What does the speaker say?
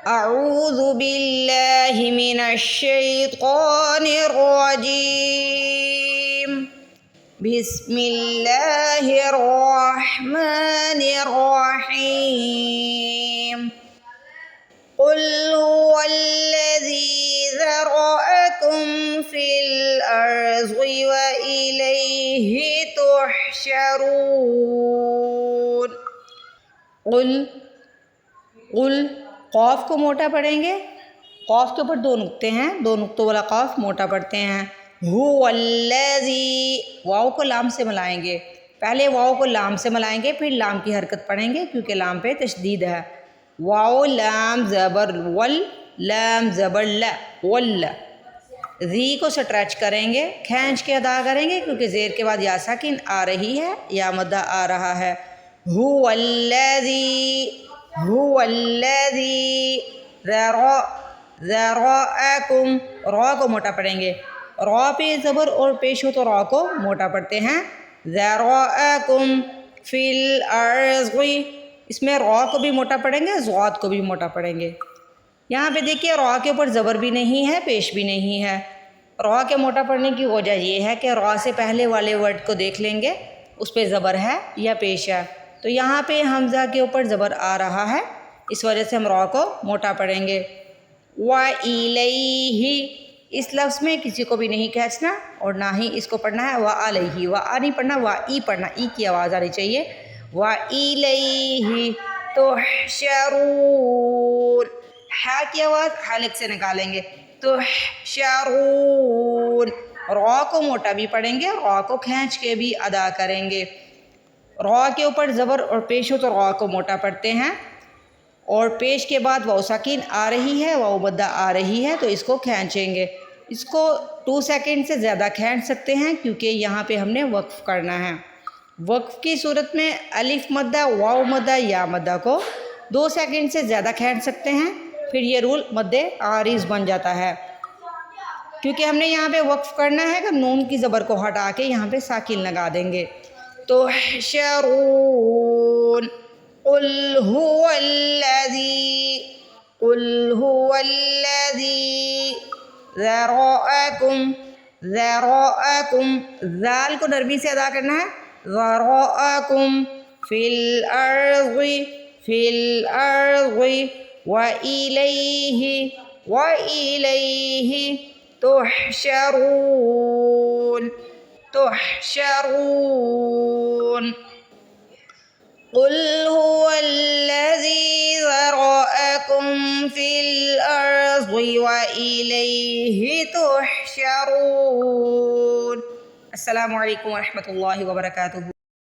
اعوذ باللہ من الشیطان الرجیم بسم اللہ الرحمن الرحیم قل هو الذی ذرأکم فی الارض وإلیہ تحشرون۔ قل قاف کو موٹا پڑھیں گے، قاف کے اوپر دو نقطے ہیں، دو نقطوں والا قاف موٹا پڑھتے ہیں۔ هو الذی، واو کو لام سے ملائیں گے، پہلے واو کو لام سے ملائیں گے پھر لام کی حرکت پڑھیں گے کیونکہ لام پہ تشدید ہے۔ واو لام زبر ول، لام زبر ل، ول۔ ذی کو سٹریچ کریں گے، کھینچ کے ادا کریں گے کیونکہ زیر کے بعد یا ساکن آ رہی ہے یا مدہ آ رہا ہے۔ هو الذی، هو الذی ذرأکم، را کو موٹا پڑھیں گے، را پہ زبر اور پیش ہو تو را کو موٹا پڑھتے ہیں۔ ذرأکم فی الارض، اس میں را کو بھی موٹا پڑھیں گے، ضاد کو بھی موٹا پڑھیں گے۔ یہاں پہ دیکھیے را کے اوپر زبر بھی نہیں ہے، پیش بھی نہیں ہے۔ را کے موٹا پڑھنے کی وجہ یہ ہے کہ را سے پہلے والے ورڈ کو دیکھ لیں گے اس پہ زبر ہے یا پیش ہے، تو یہاں پہ حمزہ کے اوپر زبر آ رہا ہے، اس وجہ سے ہم را کو موٹا پڑھیں گے۔ وَإِلَيْهِ، اس لفظ میں کسی کو بھی نہیں کھینچنا اور نہ ہی اس کو پڑھنا ہے وَعَلَيْهِ، وَآ نہیں پڑھنا، وَإِ پڑھنا، ای کی آواز آنی چاہیے۔ وَإِلَيْهِ تُحْشَرُونَ، ہا کی آواز حلق سے نکالیں گے، تحشرون۔ را کو موٹا بھی پڑھیں گے، را کو کھینچ کے بھی ادا کریں گے۔ را کے اوپر زبر اور پیش ہو تو را کو موٹا پڑھتے ہیں، اور پیش کے بعد واو ساکن آ رہی ہے، واو مدہ آ رہی ہے تو اس کو کھینچیں گے۔ اس کو 2 سیکنڈ سے زیادہ کھینچ سکتے ہیں کیونکہ یہاں پہ ہم نے وقف کرنا ہے۔ وقف کی صورت میں الف مدہ، واو مدہ، یا مدہ کو 2 سیکنڈ سے زیادہ کھینچ سکتے ہیں، پھر یہ رول مد عارض بن جاتا ہے کیونکہ ہم نے یہاں پہ وقف کرنا ہے کہ نون کی زبر کو ہٹا کے یہاں پہ ساکن لگا دیں گے۔ تحشرون، قل هو الذی، قل هو الذی ذرأکم، ذرأکم، ذال کو نرمی سے ادا کرنا ہے، ذرأکم فی الارض، فی الارض وإلیہ، وإلیہ تحشرون، تحشرون۔ قل هو الذی ذرأکم فی الارض وإلیہ تحشرون۔ السلام علیکم ورحمۃ اللہ وبرکاتہ۔